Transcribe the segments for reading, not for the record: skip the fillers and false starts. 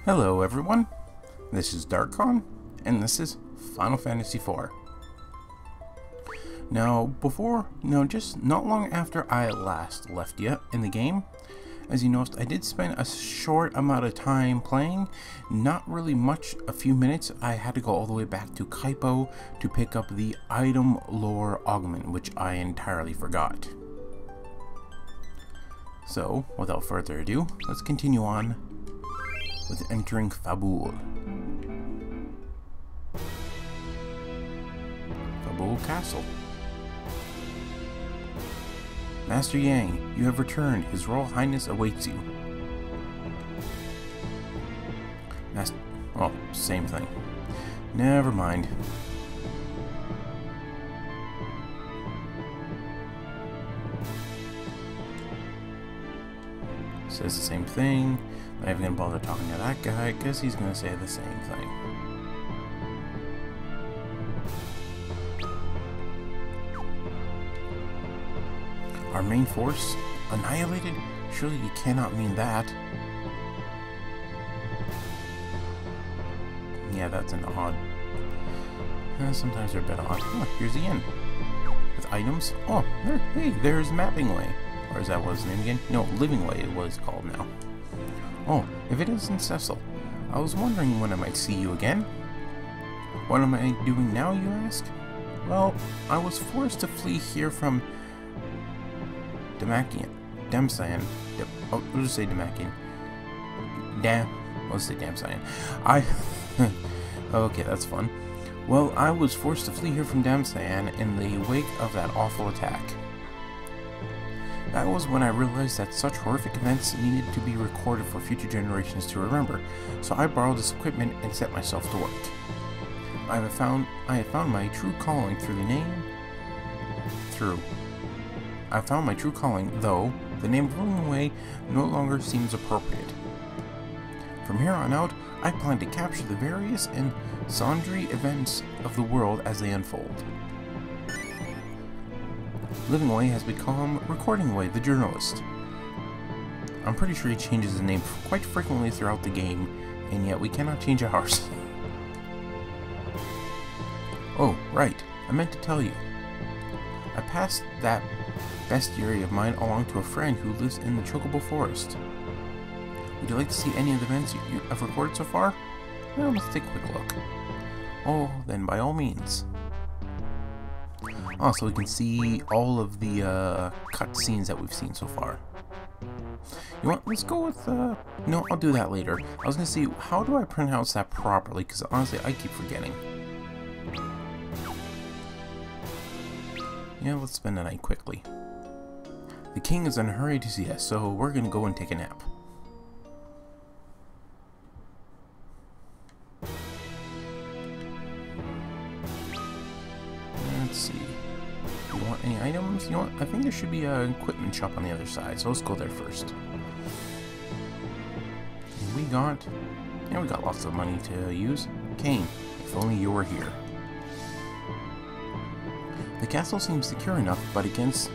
Hello everyone, this is Aaaannd, and this is Final Fantasy IV. Now, just not long after I last left you in the game, as you noticed, I did spend a short amount of time playing, not really much, a few minutes. I had to go all the way back to Kaipo to pick up the item lore augment, which I entirely forgot. So, without further ado, let's continue on with entering Fabul. Fabul Castle. Master Yang, you have returned. His Royal Highness awaits you. Oh, same thing. Never mind. Says the same thing. Not even gonna bother talking to that guy because he's gonna say the same thing. Our main force annihilated? Surely you cannot mean that. Yeah, that's an odd. Sometimes they're a bit odd. Oh, here's the inn with items. Oh, there. Hey, there's Mapping Way, or is that what his name again? No, Living Way. It was called now. Oh, if it isn't Cecil. I was wondering when I might see you again. What am I doing now, you ask? Well, I was forced to flee here from Damsayan. Oh, we'll just say Damakian. Let's say Damsayan. Okay, that's fun. Well, I was forced to flee here from Damsayan in the wake of that awful attack. That was when I realized that such horrific events needed to be recorded for future generations to remember, so I borrowed this equipment and set myself to work. I have found my true calling I found my true calling, though the name of Living Way no longer seems appropriate. From here on out, I plan to capture the various and sundry events of the world as they unfold. Living Way has become Recording Way, the journalist. I'm pretty sure he changes his name quite frequently throughout the game, and yet we cannot change ours. Oh, right, I meant to tell you. I passed that bestiary of mine along to a friend who lives in the Chocobo Forest. Would you like to see any of the events you have recorded so far? Well, let's take a quick look. Oh, then by all means. Oh, so we can see all of the cutscenes that we've seen so far. You want? Let's go with. No, I'll do that later. I was gonna see how do I pronounce that properly, because honestly, I keep forgetting. Yeah, let's spend the night quickly. The king is in a hurry to see us, so we're gonna go and take a nap. Let's see. Do you want any items? You know what? I think there should be an equipment shop on the other side, so let's go there first. And we got lots of money to use. Kane, if only you were here. The castle seems secure enough, against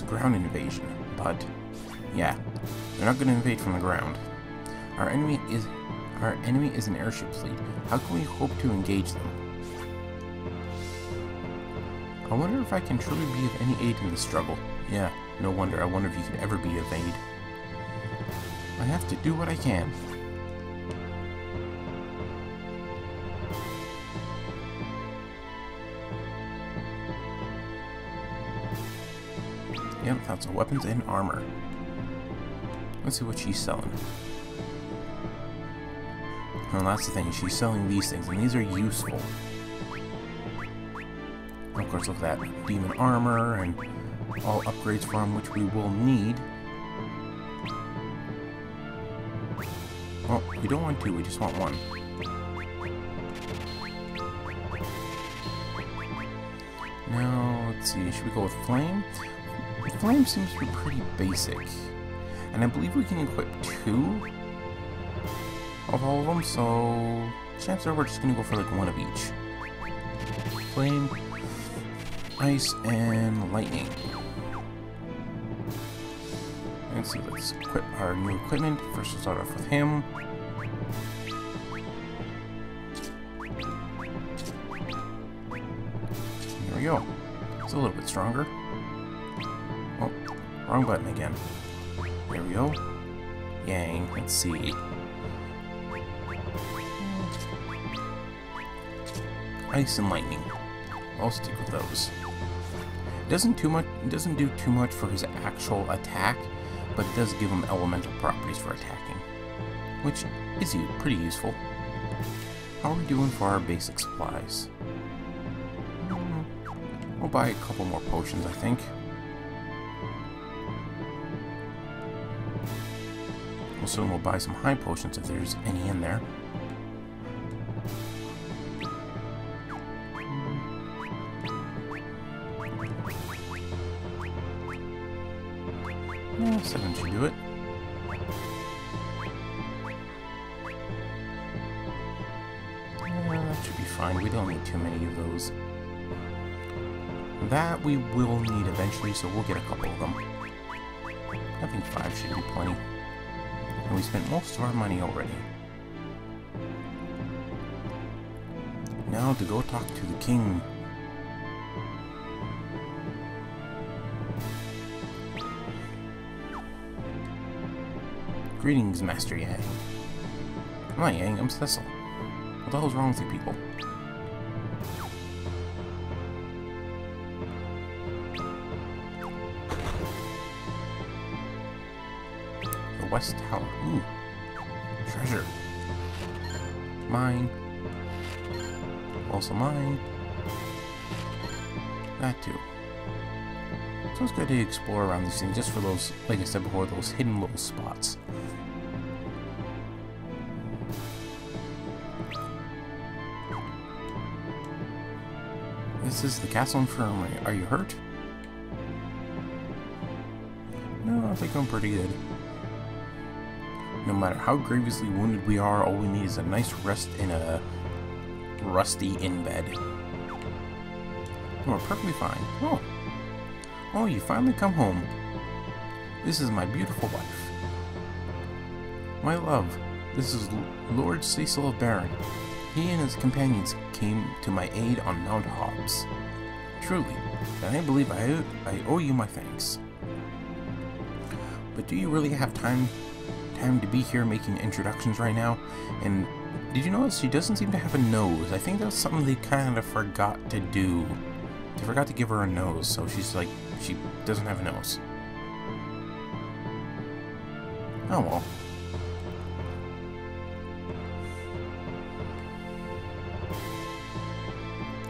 ground invasion. But yeah, they're not going to invade from the ground. Our enemy is an airship fleet. How can we hope to engage them? I wonder if I can truly be of any aid in the struggle. Yeah, no wonder. I wonder if you could ever be of aid. I have to do what I can. Yep, that's weapons and armor. Let's see what she's selling. Well, that's the thing. She's selling these things, and these are useful. Of course, look at that demon armor and all upgrades for him, which we will need. Well, we don't want two, we just want one. Now, let's see, should we go with Flame? Flame seems to be pretty basic. And I believe we can equip 2 of all of them, so chances are we're just going to go for like one of each. Flame, Ice, and Lightning. Let's see, let's equip our new equipment. First, we'll start off with him. There we go. It's a little bit stronger. Oh, wrong button again. There we go. Yang, let's see. Ice and lightning. I'll stick with those. It doesn't do too much for his actual attack, but it does give him elemental properties for attacking, which is pretty useful. How are we doing for our basic supplies? We'll buy a couple more potions, I think. Also, we'll buy some high potions if there's any in there. Yeah, 7 should do it. Yeah, that should be fine. We don't need too many of those. That we will need eventually, so we'll get a couple of them. I think 5 should be plenty. And we spent most of our money already. Now to go talk to the king. Greetings, Master Yang. I'm not Yang, I'm Cecil. What the hell's wrong with you people? The West Tower. Ooh. Treasure. Mine. Also mine. That too. So it's good to explore around these things just for those, like I said before, those hidden little spots. This is the castle infirmary. Are you hurt? No, I think I'm pretty good. No matter how grievously wounded we are, all we need is a nice rest in a rusty inn bed. We're perfectly fine. Oh, you finally come home. This is my beautiful wife. My love, this is Lord Cecil of Baron. He and his companions came to my aid on Mount Hobbs. Truly, and I believe I owe you my thanks. But do you really have time to be here making introductions right now? And did you notice she doesn't seem to have a nose? I think that's something they kind of forgot to do. They forgot to give her a nose, so she's like, she doesn't have a nose. Oh well.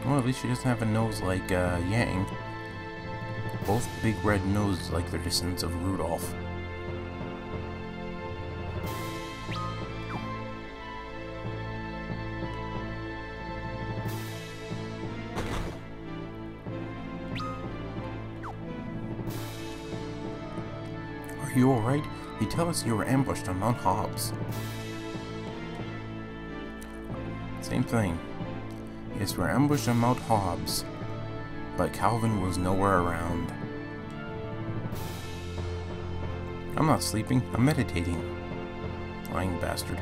Well, at least she doesn't have a nose like Yang. Both big red noses like they're descendants of Rudolph. Are you alright? They tell us you were ambushed on Mount Hobbs. Same thing. Yes, we're ambushed on Mount Hobbs, but Calvin was nowhere around. I'm not sleeping, I'm meditating. Lying bastard.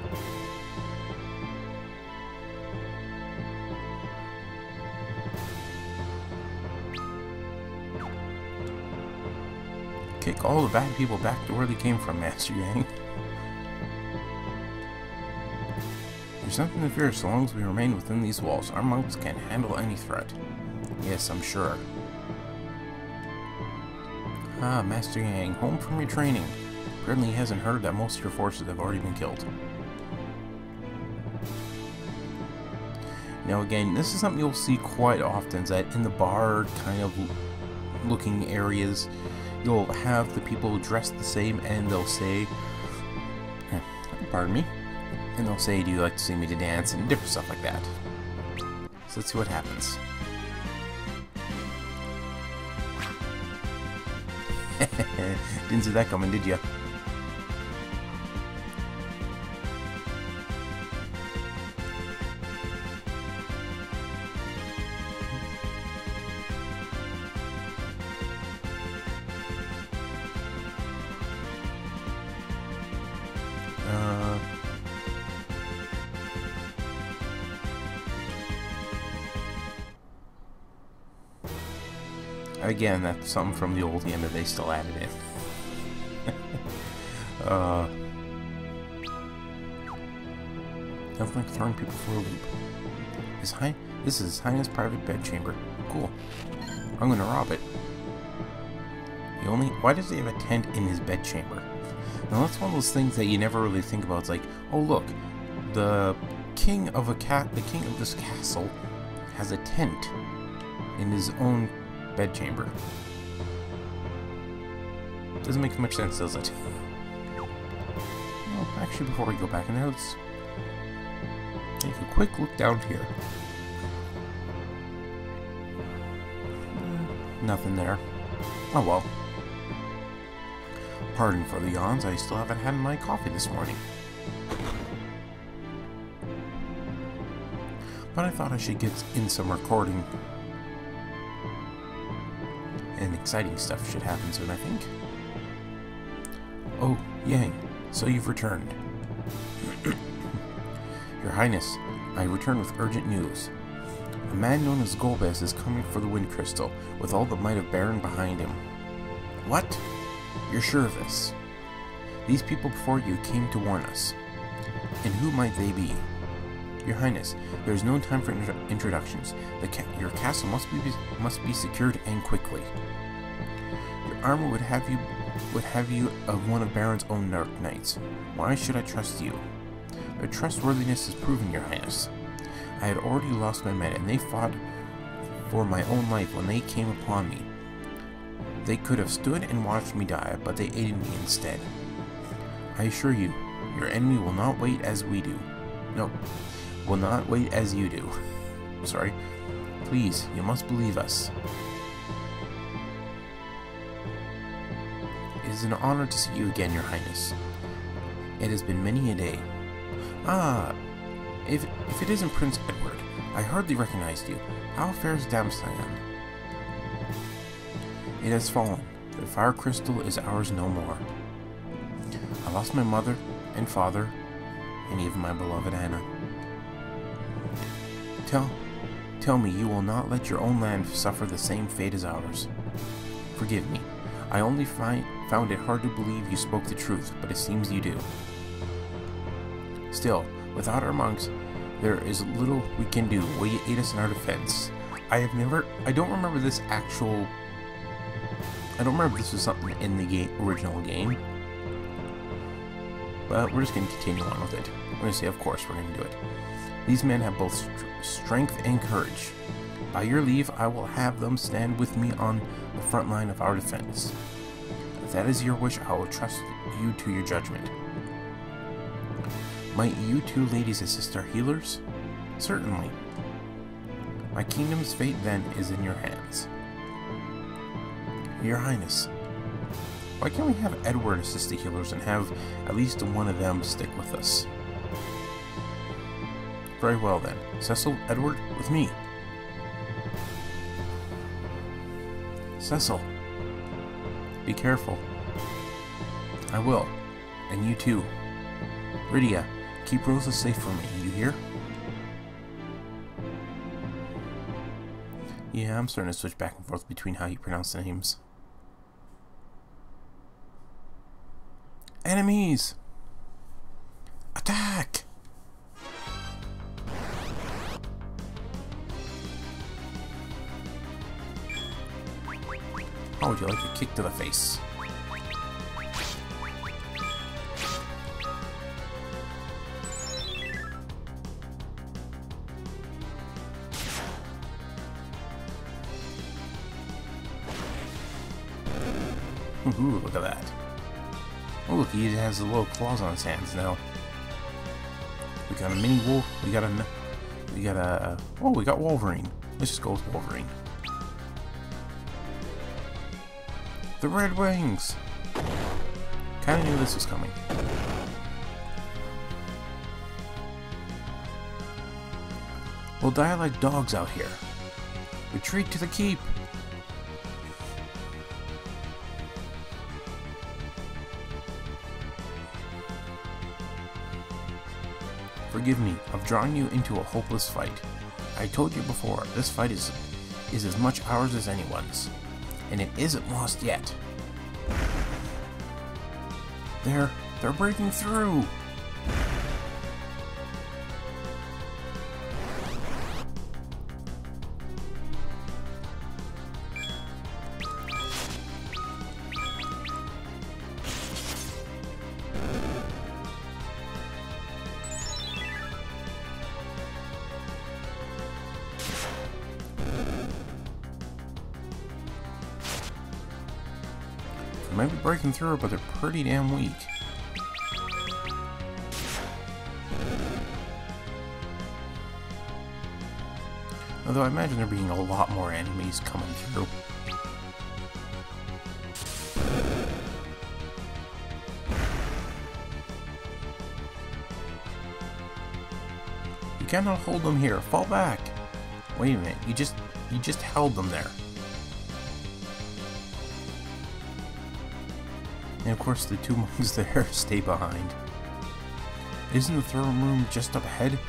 Kick all the bad people back to where they came from, Master Yang. There's nothing to fear so long as we remain within these walls. Our mounts can handle any threat. Yes, I'm sure. Ah, Master Yang, home from your training. Apparently he hasn't heard that most of your forces have already been killed. Now again, this is something you'll see quite often, is that in the bar kind of looking areas, you'll have the people dressed the same and they'll say, pardon me, and they'll say, do you like to see me to dance, and different stuff like that. So let's see what happens. Didn't see that coming, did you? Again, that's something from the old game that they still added in. Nothing like throwing people for a loop. This is His Highness' private bedchamber. Cool. I'm gonna rob it. Why does he have a tent in his bedchamber? Now that's one of those things that you never really think about. It's like, oh look, the king of this castle has a tent in his own bedchamber. Doesn't make much sense, does it? Well, actually, before we go back in there, let's take a quick look down here. Nothing there. Oh well. Pardon for the yawns, I still haven't had my coffee this morning. But I thought I should get in some recording. And exciting stuff should happen soon, I think. Oh, Yang, so you've returned. Your Highness, I return with urgent news. A man known as Golbez is coming for the Wind Crystal, with all the might of Baron behind him. What? You're sure of this? These people before you came to warn us. And who might they be? Your Highness, there is no time for introductions. Your castle must be secured and quickly. Your armor would have you of one of Baron's own dark knights. Why should I trust you? Their trustworthiness is proven, Your Highness. I had already lost my men, and they fought for my own life when they came upon me. They could have stood and watched me die, but they aided me instead. I assure you, your enemy will not wait as we do. No, will not wait as you do. Sorry. Please, you must believe us. It is an honor to see you again, Your Highness. It has been many a day. Ah, if it isn't Prince Edward, I hardly recognized you. How fares Damsayan? It has fallen. The fire crystal is ours no more. I lost my mother and father, and even my beloved Anna. Tell me you will not let your own land suffer the same fate as ours. Forgive me. I only found it hard to believe you spoke the truth, but it seems you do. Still, without our monks, there is little we can do. Will you aid us in our defense? I don't remember this actual... I don't remember if this was something in the original game. But we're just going to continue on with it. We're going to say, of course, we're going to do it. These men have both strength and courage. By your leave, I will have them stand with me on the front line of our defense. If that is your wish, I will trust you to your judgment. Might you two ladies assist our healers? Certainly. My kingdom's fate, then, is in your hands. Your Highness, why can't we have Edward assist the healers and have at least one of them stick with us? Very well then. Cecil, Edward, with me. Cecil, be careful. I will. And you too. Rydia, keep Rosa safe for me, you hear? Yeah, I'm starting to switch back and forth between how you pronounce the names. Enemies! Attack! How would you like a kick to the face? Ooh, look at that. Oh, look, he has the little claws on his hands now. We got a mini wolf. We got Wolverine. Let's just go with Wolverine. The Red Wings! Kinda knew this was coming. We'll die like dogs out here. Retreat to the keep! Forgive me, I've drawn you into a hopeless fight. I told you before, this fight is as much ours as anyone's. And it isn't lost yet. They're breaking through! They might be breaking through, but they're pretty damn weak. Although I imagine there being a lot more enemies coming through. You cannot hold them here. Fall back. Wait a minute. You just held them there. And of course the two monks there stay behind. Isn't the throne room just up ahead?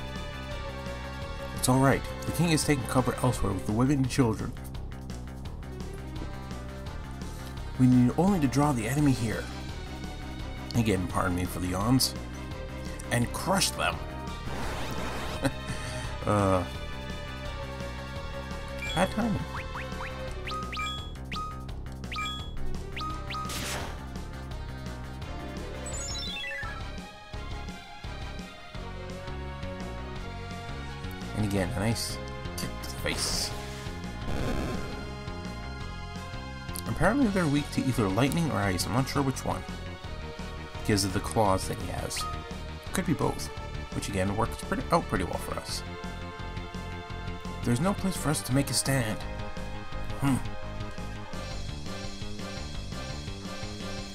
It's alright. The king has taken cover elsewhere with the women and children. We need only to draw the enemy here. Again, pardon me for the yawns. And crush them. Bad timing. And again, a nice kick to the face. Apparently they're weak to either lightning or ice. I'm not sure which one. Because of the claws that he has. Could be both. Which again works out pretty well for us. There's no place for us to make a stand.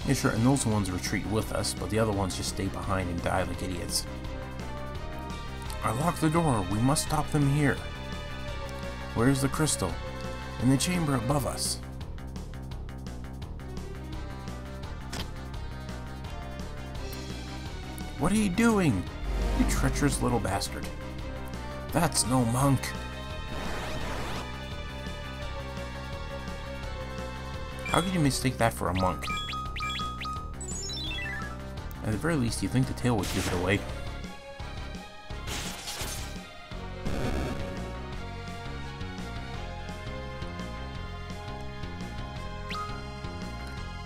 Yeah, sure, and those ones retreat with us, but the other ones just stay behind and die like idiots. I locked the door. We must stop them here. Where's the crystal? In the chamber above us. What are you doing? You treacherous little bastard. That's no monk. How could you mistake that for a monk? At the very least, you think the tail would give it away.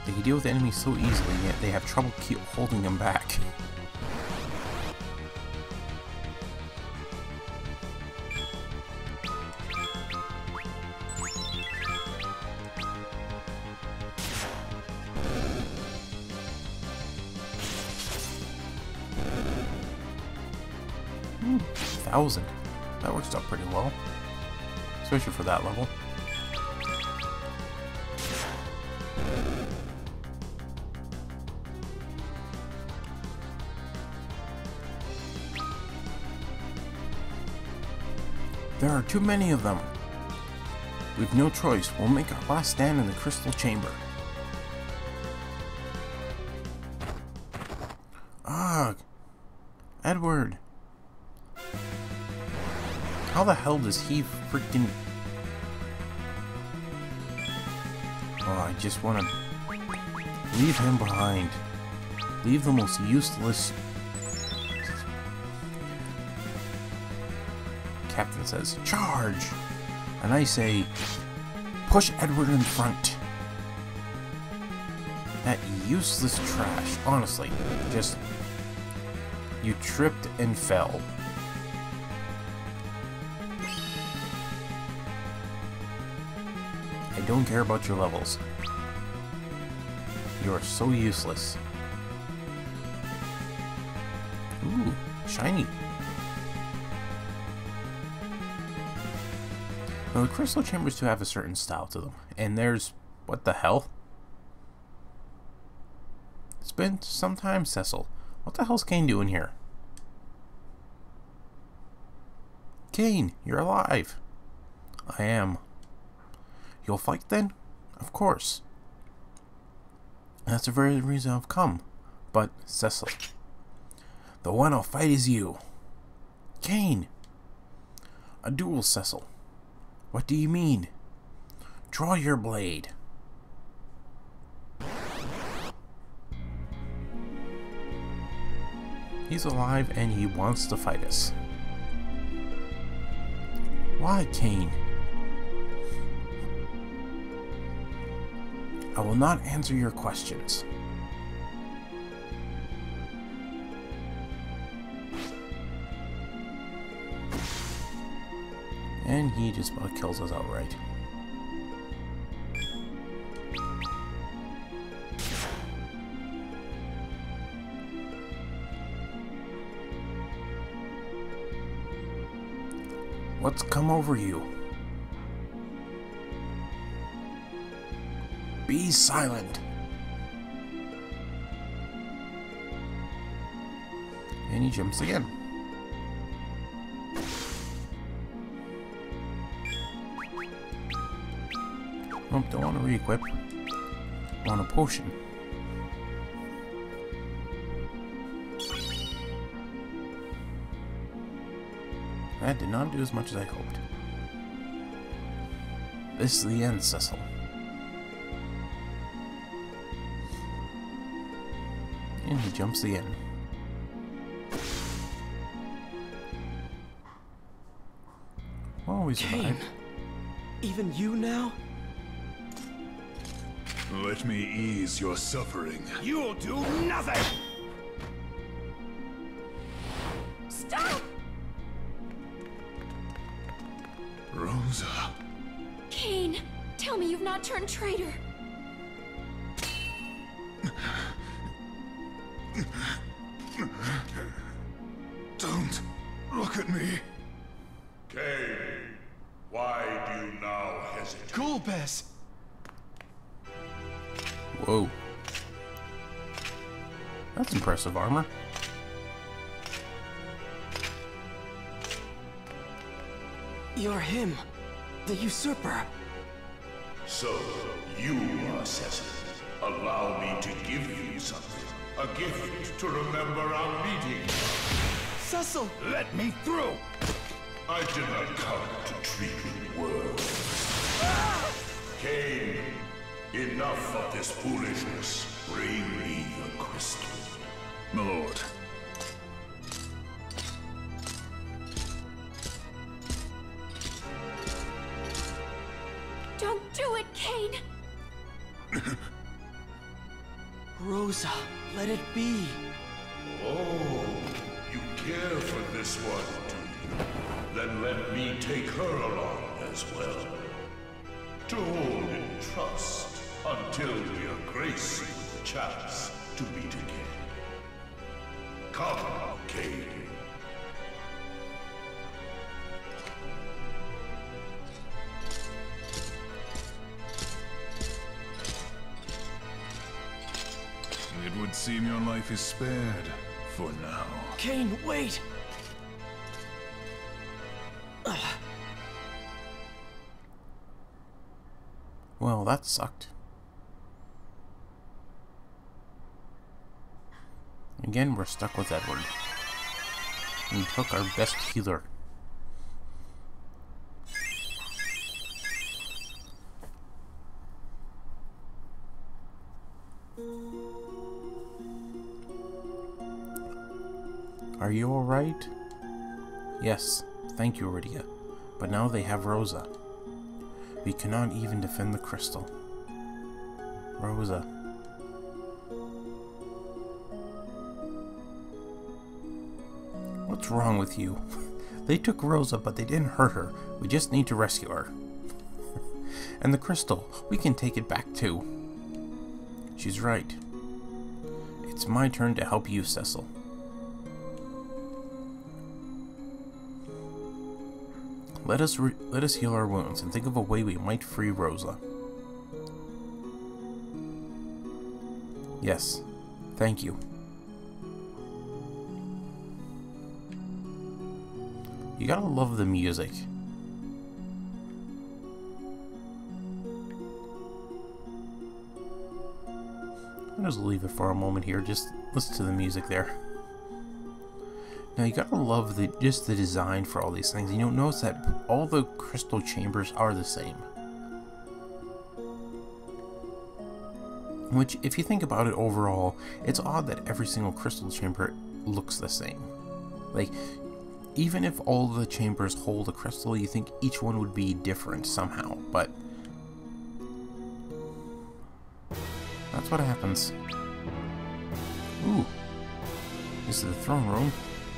They can deal with enemies so easily, yet they have trouble keep holding them back. Hmm, 1,000. That works out pretty well. Especially for that level. There are too many of them. We've no choice. We'll make our last stand in the crystal chamber. Ugh. Edward. How the hell does he freaking... Oh, I just want to leave him behind. Leave the most useless... Captain says, charge! And I say, push Edward in front. That useless trash, honestly, just... You tripped and fell. I don't care about your levels. You are so useless. Ooh, shiny. Now, the crystal chambers do have a certain style to them. And there's... What the hell? It's been some time, Cecil. What the hell's Kane doing here? Kane, you're alive. I am. You'll fight then? Of course. That's the very reason I've come. But, Cecil, the one I'll fight is you. Kane! A duel, Cecil. What do you mean? Draw your blade. He's alive and he wants to fight us. Why, Cain? I will not answer your questions. And he just about kills us outright. What's come over you? Be silent. And he jumps again. Oh, don't want to re-equip. Want a potion. That did not do as much as I hoped. This is the end, Cecil. And he jumps again. Oh, we survived. Even you now? Let me ease your suffering. You'll do nothing! Stop! Rosa. Cain, tell me you've not turned traitor. Don't look at me. Cain, why do you now hesitate? Golbez! Whoa. That's impressive armor. You're him, the usurper. So, you are Cecil. Allow me to give you something. A gift to remember our meeting. Cecil! Let me through! I did not come to treat you well. Cain, enough of this foolishness. Bring me the crystal. My lord. Don't do it, Cain! Rosa, let it be. Oh, you care for this one, do you? Then let me take her along as well. To hold in trust until we are graced with the chance to meet again. Come, Cain. It would seem your life is spared for now. Cain, wait! Well, that sucked. Again, we're stuck with Edward. We took our best healer. Are you alright? Yes, thank you, Rydia. But now they have Rosa. We cannot even defend the crystal. Rosa. What's wrong with you? They took Rosa, but they didn't hurt her. We just need to rescue her. And the crystal, we can take it back too. She's right. It's my turn to help you, Cecil. Let us heal our wounds and think of a way we might free Rosa. Yes, thank you. You gotta love the music. I'll just leave it for a moment here. Just listen to the music there. Now you gotta love just the design for all these things. You don't notice that all the crystal chambers are the same. Which, if you think about it overall, it's odd that every single crystal chamber looks the same. Like, even if all the chambers hold a crystal, you think each one would be different somehow, but that's what happens. Ooh, this is the throne room,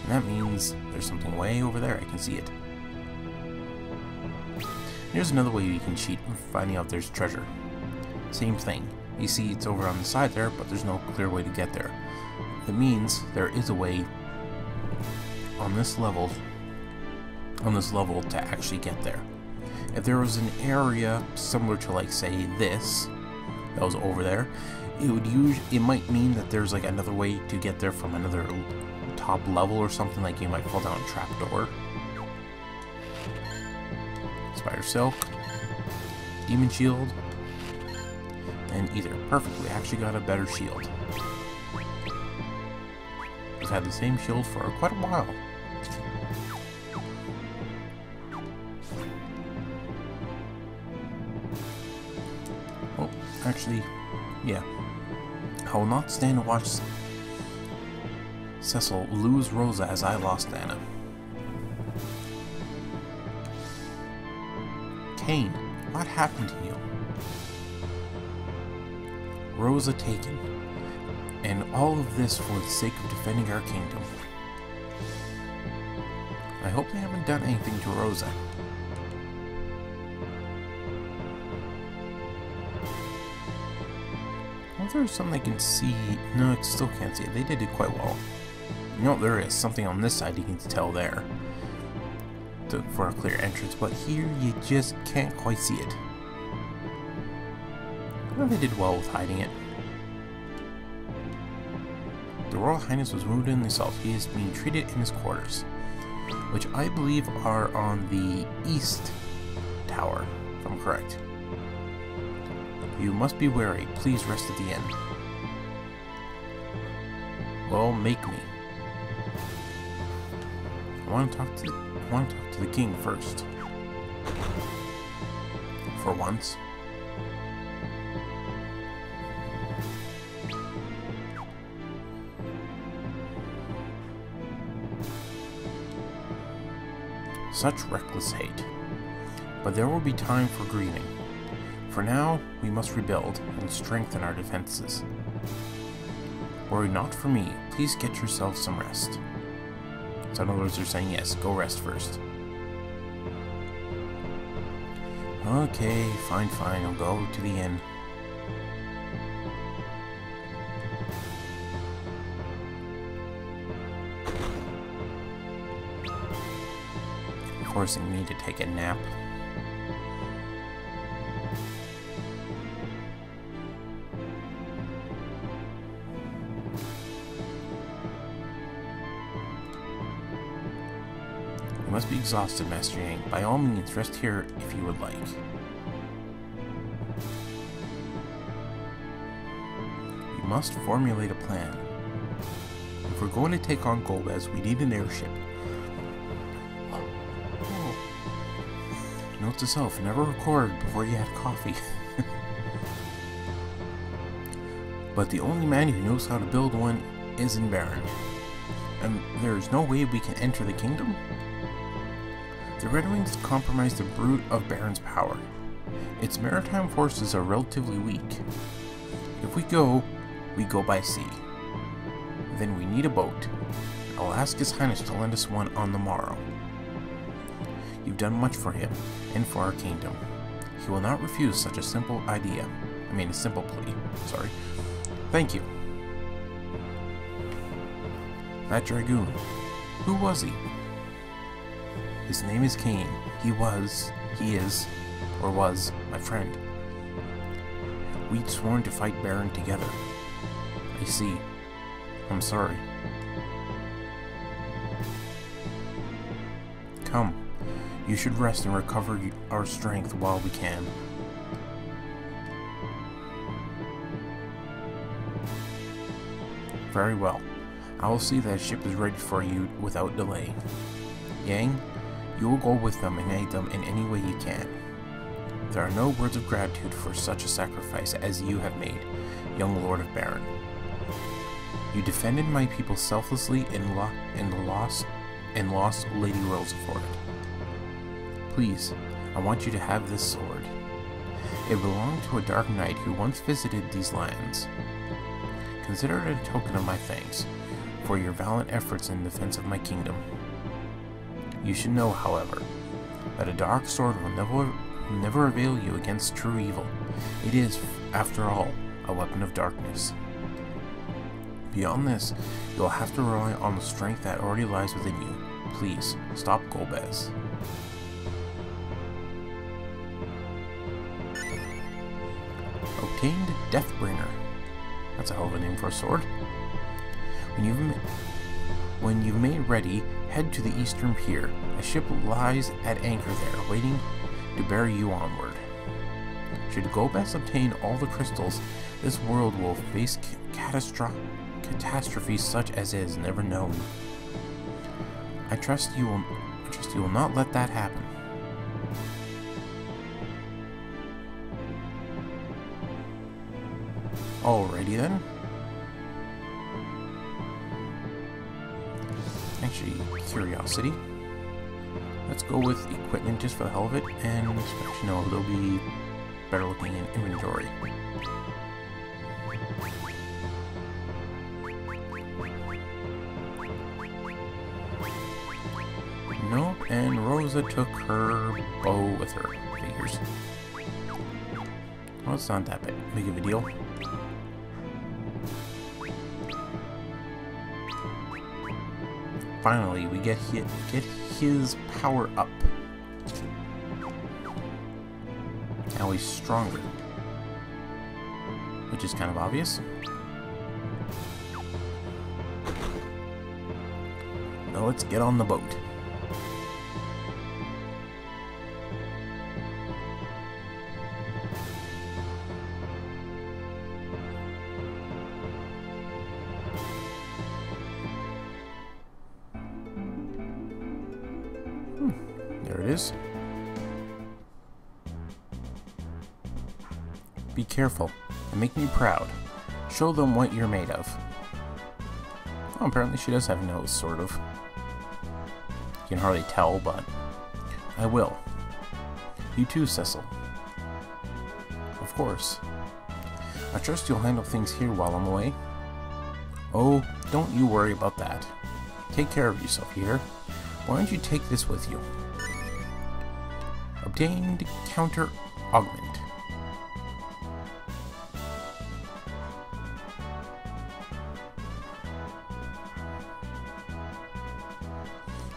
and that means there's something way over there. I can see it. Here's another way you can cheat in finding out there's treasure. Same thing. You see it's over on the side there, but there's no clear way to get there. It means there is a way on this level to actually get there. If there was an area similar to, like, say this that was over there, it might mean that there's like another way to get there from another top level or something. Like you might fall down a trapdoor. Spider silk, demon shield, and either. Perfect, we actually got a better shield. We've had the same shield for quite a while. Oh, actually, yeah. I will not stand and watch Cecil lose Rosa as I lost Anna. Cain, what happened to you? Rosa taken, and all of this for the sake of defending our kingdom. I hope they haven't done anything to Rosa. Well, there's something I can see. No, I still can't see it. They did it quite well. You know, there is something on this side you can tell there for a clear entrance, but here you just can't quite see it. Well, they did well with hiding it. The Royal Highness was wounded in the assault. He is being treated in his quarters, which I believe are on the east tower, if I'm correct. You must be wary. Please rest at the inn. Well, make me. I want to talk to the king first. For once. Such reckless hate. But there will be time for grieving. For now, we must rebuild and strengthen our defenses. Worry not for me. Please get yourself some rest. So in other words, they're saying yes, go rest first. Okay, fine, I'll go to the inn. Forcing me to take a nap. You must be exhausted, Master Yang. By all means, rest here if you would like. You must formulate a plan. If we're going to take on Golbez, we need an airship. Note to self, never record before you had coffee. But the only man who knows how to build one is in Baron. And there is no way we can enter the kingdom? The Red Wings compromise the brute of Baron's power. Its maritime forces are relatively weak. If we go by sea. Then we need a boat. I'll ask His Highness to lend us one on the morrow. You've done much for him, and for our kingdom. He will not refuse such a simple idea. A simple plea. Sorry. Thank you. That dragoon. Who was he? His name is Cain. He is, or was, my friend. We'd sworn to fight Baron together. I see. I'm sorry. Come. You should rest and recover our strength while we can. Very well. I will see that a ship is ready for you without delay. Yang, you will go with them and aid them in any way you can. There are no words of gratitude for such a sacrifice as you have made, young Lord of Baron. You defended my people selflessly and lost Lady Rosa for it. Please, I want you to have this sword. It belonged to a dark knight who once visited these lands. Consider it a token of my thanks for your valiant efforts in defense of my kingdom. You should know, however, that a dark sword will never avail you against true evil. It is, after all, a weapon of darkness. Beyond this, you will have to rely on the strength that already lies within you. Please, stop Golbez. Obtained Deathbringer. That's a hell of a name for a sword. When you've made ready, head to the eastern pier. A ship lies at anchor there, waiting to bear you onward. Should Golbez obtain all the crystals, this world will face catastrophes such as it has never known. I trust you will not let that happen. Alrighty then. Actually, curiosity. Let's go with equipment just for the hell of it, and actually no, they'll be better looking in inventory. Nope, and Rosa took her bow with her. Figures. Well, it's not that big of a deal. Finally, we get his power up. Now he's stronger, which is kind of obvious. Now let's get on the boat. There it is. Be careful and make me proud. Show them what you're made of. Oh, apparently she does have a nose, sort of. You can hardly tell, but I will. You too, Cecil. Of course. I trust you'll handle things here while I'm away. Oh, don't you worry about that. Take care of yourself here. Why don't you take this with you? Obtained counter augment.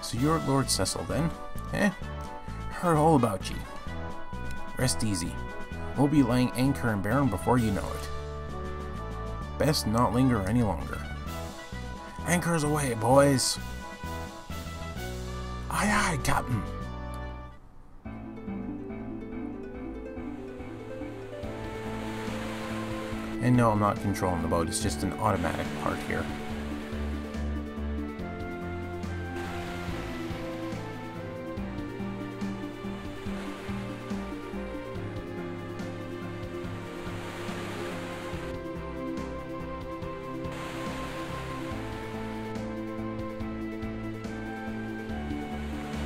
So you're Lord Cecil then? Eh? Heard all about you. Rest easy. We'll be laying anchor in Baron before you know it. Best not linger any longer. Anchors away, boys! Aye aye, Captain! And no, I'm not controlling the boat, it's just an automatic part here.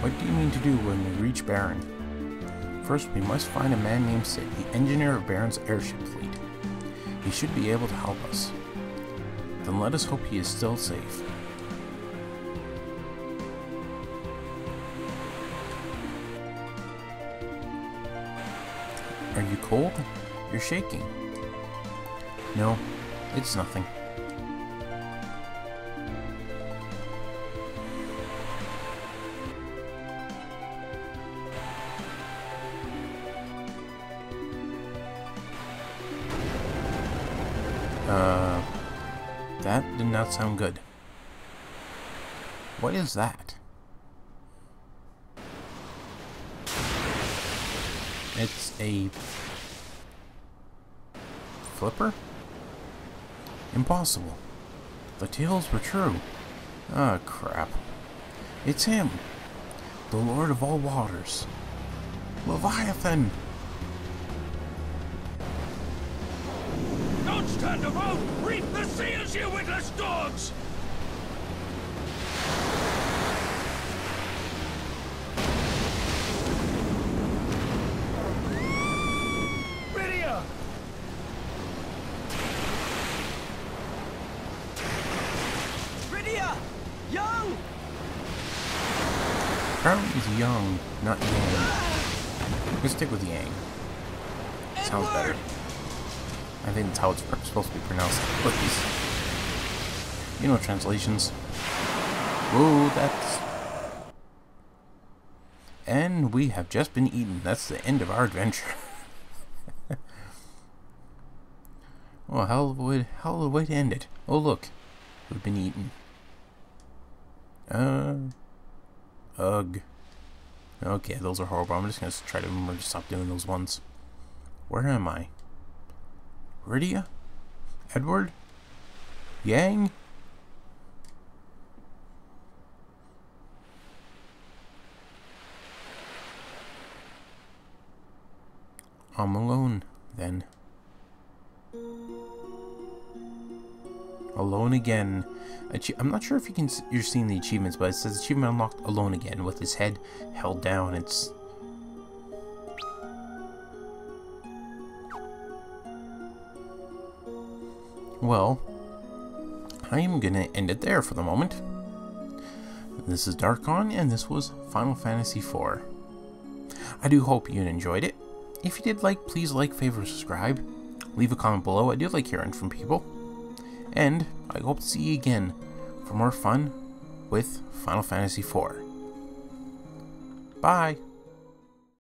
What do you mean to do when we reach Baron? First, we must find a man named Sid, the engineer of Baron's airship fleet. He should be able to help us. Then let us hope he is still safe. Are you cold? You're shaking. No, it's nothing. That did not sound good. What is that? It's a flipper? Impossible. The tales were true. Ah, crap. It's him. The Lord of all waters. Leviathan! Don't stand about! Reap the seals, you witless dogs! Rydia! Rydia! Young! Crown is Young, not Yang. Let's stick with Yang. Sounds better. I think that's how it's supposed to be pronounced. Please. You know translations. Ooh, that's... And we have just been eaten. That's the end of our adventure. Oh, hell of a way to end it. Oh, look. We've been eaten. Ugh. Okay, those are horrible. I'm just gonna try to remember to stop doing those ones. Where am I? Rydia? Edward? Yang? I'm alone, then. Alone again. I'm not sure if you're seeing the achievements, but it says achievement unlocked alone again with his head held down. It's... Well, I am gonna end it there for the moment. This is Aaaannd, and this was Final Fantasy IV. I do hope you enjoyed it. If you did please like, favorite, subscribe. Leave a comment below. I do like hearing from people. And I hope to see you again for more fun with Final Fantasy IV. Bye!